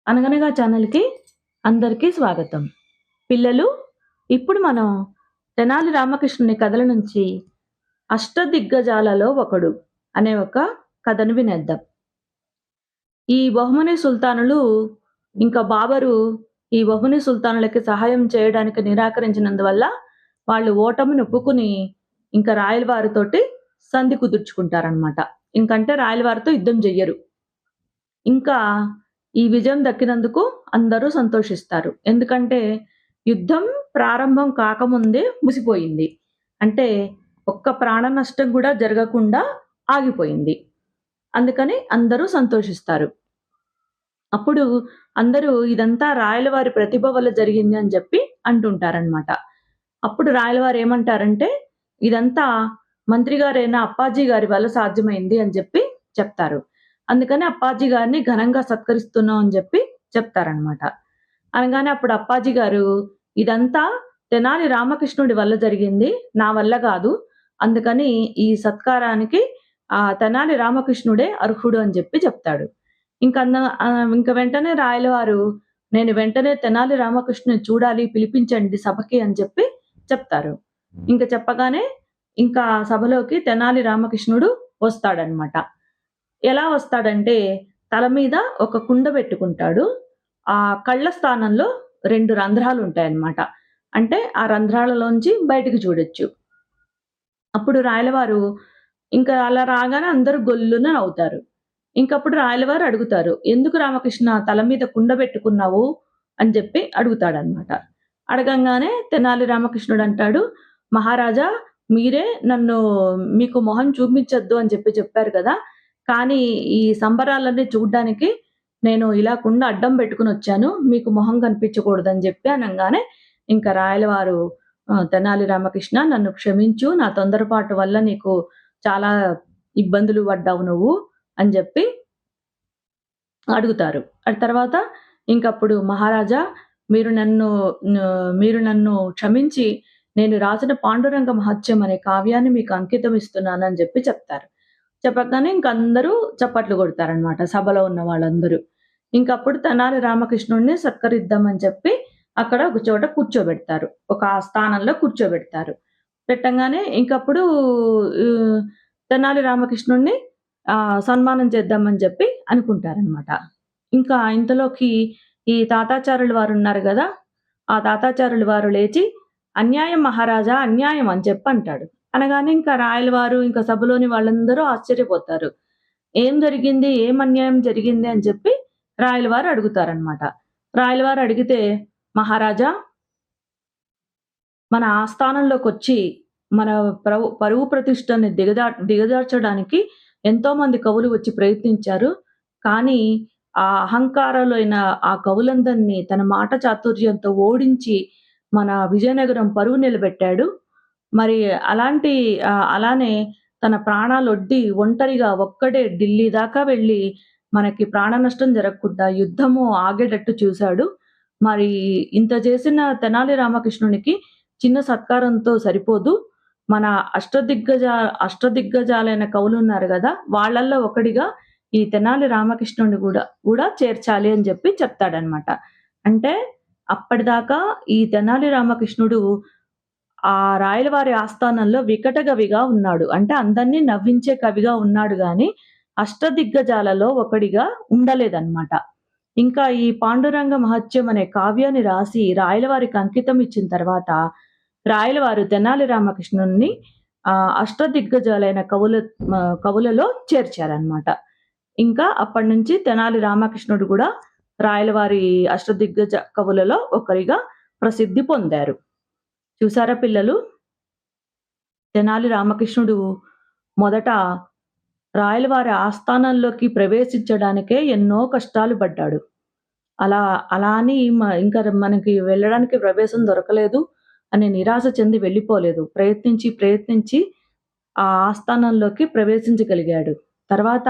అనగనగా ఛానల్‌కి అందరికీ స్వాగతం. పిల్లలు, ఇప్పుడు మనం తెనాలి రామకృష్ణుని కథల నుంచి 'అష్టదిగ్గజాలలో ఒకడు' అనే ఒక కథను వినేద్దాం. ఈ బహమనీ సుల్తానులు ఇంకా బాబరు ఈ బహమనీ సుల్తానులకి సహాయం చేయడానికి నిరాకరించినందువల్ల వాళ్ళు ఓటమిని ఒప్పుకొని ఇంకా రాయలవారితోటి సంధి కుదుర్చుకుంటారనమాట. ఇంకంటే రాయలవారితో యుద్ధం జెయ్యరు. ఇంకా ఈ విజయం దక్కినందుకు అందరూ సంతోషిస్తారు. ఎందుకంటే యుద్ధం ప్రారంభం కాకముందే ముగిసిపోయింది. అంటే ఒక్క ప్రాణ నష్టం గూడా జరగకుండా ఆగిపోయింది. అందుకని అందరూ సంతోషిస్తారు. అప్పుడు అందరూ ఇదంతా రాయలవారి ప్రతిభ వల్ల జరిగింది అని జెప్పి అంటుంటారనమాట. అప్పుడు రాయలవారు ఏమంటారంటే, ఇదంతా మంత్రి గారైన అప్పాజీ గారి వల్ల సాధ్యమైంది అని జెప్పి చెప్తారు. అందుకని అప్పాజీ గారిని ఘనంగా సత్కరిస్తున్నాం అని జెప్పి చెప్తారనమాట. అనగానే అప్పుడు అప్పాజీ గారు, ఇదంతా తెనాలి రామకృష్ణుడి వల్ల జరిగింది. నా వల్ల గాదు. అందుకని ఈ సత్కారానికి తెనాలి రామకృష్ణుడే అర్హుడు అని జెప్పి చెప్తాడు. ఇంక వెంటనే రాయలవారు, నేను వెంటనే తెనాలి రామకృష్ణుని చూడాలి, పిలిపించండి సభకి అని చెప్పి చెప్తారు. ఇంక చెప్పగానే ఇంకా సభలోకి తెనాలి రామకృష్ణుడు వస్తాడనమాట. ఎలా వస్తాడంటే, తల మీద ఒక కుండ పెట్టుకుంటాడు. ఆ కళ్ళ స్థానంలో 2 రంధ్రాలుంటాయన్నమాట. అంటే ఆ రంధ్రాలలోంచి బయటికి చూడొచ్చు. అప్పుడు రాయలవారు ఇంకా అలా రాగానే అందరూ గొల్లున నవ్వుతారు. ఇంకప్పుడు రాయలవారు అడుగుతారు, "ఎందుకు రామకృష్ణ తల మీద కుండ బెట్టుకున్నావు?" అని జెప్పి అడుగుతాడనమాట. అడగంగానే తెనాలి రామకృష్ణుడంటాడు, "మహారాజా మీరే నన్ను మీకు మొహం చూపించొద్దు అని చెప్పి చెప్పారు గదా! కానీ ఈ సంబరాలన్నీ చూడ్డానికి నేను ఇలా కుండ అడ్డం బెట్టుకొనొచ్చాను. మీకు మొహం కనిపించకూడదని జెప్పి" అనంగానే ఇంక రాయలవారు తెనాలి రామకృష్ణ నన్ను క్షమించు. నా తొందరపాటు వల్ల నీకు చాలా ఇబ్బందులు పడ్డావు నువ్వు అని జెప్పి అడుగుతారు. తర్వాత ఇంకప్పుడు మహారాజా మీరు నన్ను మీరు నన్ను క్షమించి నేను రాసిన పాండురంగ మహత్యం అనే కావ్యాన్ని మీకు అంకితం ఇస్తున్నానని జెప్పి చెప్తారు. చెప్పగానే ఇంకందరూ చప్పట్లు కొడతారనమాట సభలో ఉన్న వాళ్ళందరూ. ఇంకప్పుడు తెనాలి రామకృష్ణుడిని సత్కరిద్దామని చెప్పి అక్కడ ఒక చోట కూర్చోబెడతారు. ఒక స్థానంలో కూర్చోబెడతారు. పెట్టంగానే ఇంకప్పుడు ఆహ్, తెనాలి రామకృష్ణుడిని సన్మానం చేద్దామని జెప్పి అనుకుంటారనమాట. ఇంకా ఇంతలోకి ఈ తాతాచారులు వారున్నారు గదా! ఆ తాతాచారులు వారు లేచి, "అన్యాయం మహారాజా అన్యాయం" అని చెప్పంటాడు. అనగానే ఇంకా రాయలవారు, ఇంకా సభలోని వాళ్ళందరూ ఆశ్చర్యపోతారు. ఏం జరిగింది? ఏం అన్యాయం జరిగింది? అని చెప్పి రాయలవారు అడుగుతారనమాట. రాయలవారు అడిగితే, "మహారాజా మన ఆస్థానంలోకొచ్చి మన పరువు ప్రతిష్టని దిగజార్చడానికి ఎంతోమంది కవులు వచ్చి ప్రయత్నించారు. కానీ ఆ అహంకారులైన ఆ కవులందరిని తన మాట చాతుర్యంతో ఓడించి మన విజయనగరం పరువు నిలబెట్టాడు. మరి అలానే తన ప్రాణాలొడ్డి ఒంటరిగా ఒక్కడే ఢిల్లీ దాకా వెళ్లి మనకి ప్రాణ నష్టం జరగకుండా యుద్ధము ఆగేటట్టు చూసాడు. మరి ఇంత చేసిన తెనాలి రామకృష్ణునికి చిన్న సత్కారంతో సరిపోదు. మన అష్టదిగ్గజాలైన కవులున్నారు గదా! వాళ్ళల్లో ఒకడిగా ఈ తెనాలి రామకృష్ణుడిని గూడా చేర్చాలి అని జెప్పి చెప్తాడనమాట. అంటే అప్పటిదాకా ఈ తెనాలి రామకృష్ణుడు ఆ రాయలవారి ఆస్థానంలో వికట కవిగా ఉన్నాడు. అంటే అందరిని నవ్వించే కవిగా ఉన్నాడు గానీ, అష్టదిగ్గజాలలో ఒకడిగా ఉండలేదనమాట. ఇంకా ఈ పాండురంగ మహత్యం అనే కావ్యాన్ని రాసి రాయలవారికి అంకితం ఇచ్చిన తర్వాత, రాయలవారు తెనాలి రామకృష్ణుడిని అష్టదిగ్గజాలైన కవులలో చేర్చారనమాట. ఇంకా అప్పటినుంచి తెనాలి రామకృష్ణుడు గూడా రాయలవారి అష్టదిగ్గజ కవులలో ఒకరిగా ప్రసిద్ధి పొందారు. చూసారా పిల్లలు? తెనాలి రామకృష్ణుడు మొదట రాయలవారి ఆస్థానంలోకి ప్రవేశించడానికే ఎన్నో కష్టాలు పడ్డాడు. అలా అలా అని ఇంకా మనకి వెళ్ళడానికి ప్రవేశం దొరకలేదు అని నిరాశ చెంది వెళ్ళిపోలేదు. ప్రయత్నించి ఆ ఆస్థానంలోకి ప్రవేశించగలిగాడు. తర్వాత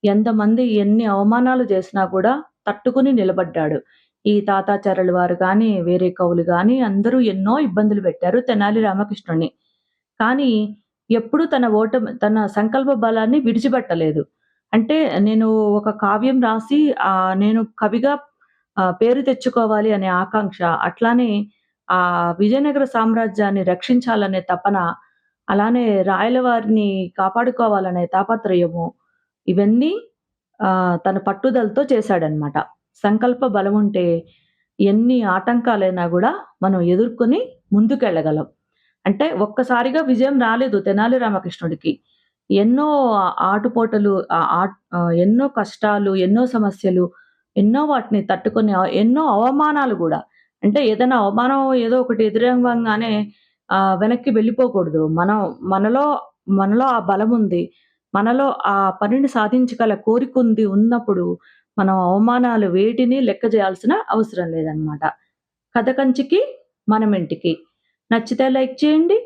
ఎంతమంది ఎన్ని అవమానాలు చేసినా గూడా తట్టుకొని నిలబడ్డాడు. ఈ తాతాచార్యుల వారు గాని, వేరే కవులు గాని అందరూ ఎన్నో ఇబ్బందులు పెట్టారు తెనాలి రామకృష్ణుడిని. కానీ ఎప్పుడూ తన సంకల్ప బలాన్ని విడిచిపెట్టలేదు. అంటే నేను ఒక కావ్యం రాసి నేను కవిగా పేరు తెచ్చుకోవాలి అనే ఆకాంక్ష, అట్లానే విజయనగర సామ్రాజ్యాన్ని రక్షించాలనే తపన, అలానే రాయల వారిని కాపాడుకోవాలనే తాపత్రయము, ఇవన్నీ తన పట్టుదలతో చేశాడనమాట. సంకల్ప బలముంటే ఎన్ని ఆటంకాలైనా గూడా మనం ఎదుర్కొని ముందుకెళ్ళగలం. అంటే ఒక్కసారిగా విజయం రాలేదు తెనాలి రామకృష్ణుడికి. ఎన్నో ఆటుపోటలు ఎన్నో కష్టాలు, ఎన్నో సమస్యలు, ఎన్నో వాటిని తట్టుకొని ఎన్నో అవమానాలు గూడా. అంటే ఏదైనా అవమానం ఏదో ఒకటి ఎదురవ్వంగానే వెనక్కి వెళ్ళిపోకూడదు. మనలో మనలో ఆ బలముంది. మనలో ఆ పనిని సాధించగల ఉన్నప్పుడు మనం అవమానాలు వేటిని లెక్క చేయాల్సిన అవసరం లేదనమాట. కథ కంచికి మనమింటికి. నచ్చితే లైక్ చేయండి,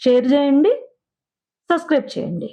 షేర్ చేయండి, సబ్స్క్రైబ్ చేయండి.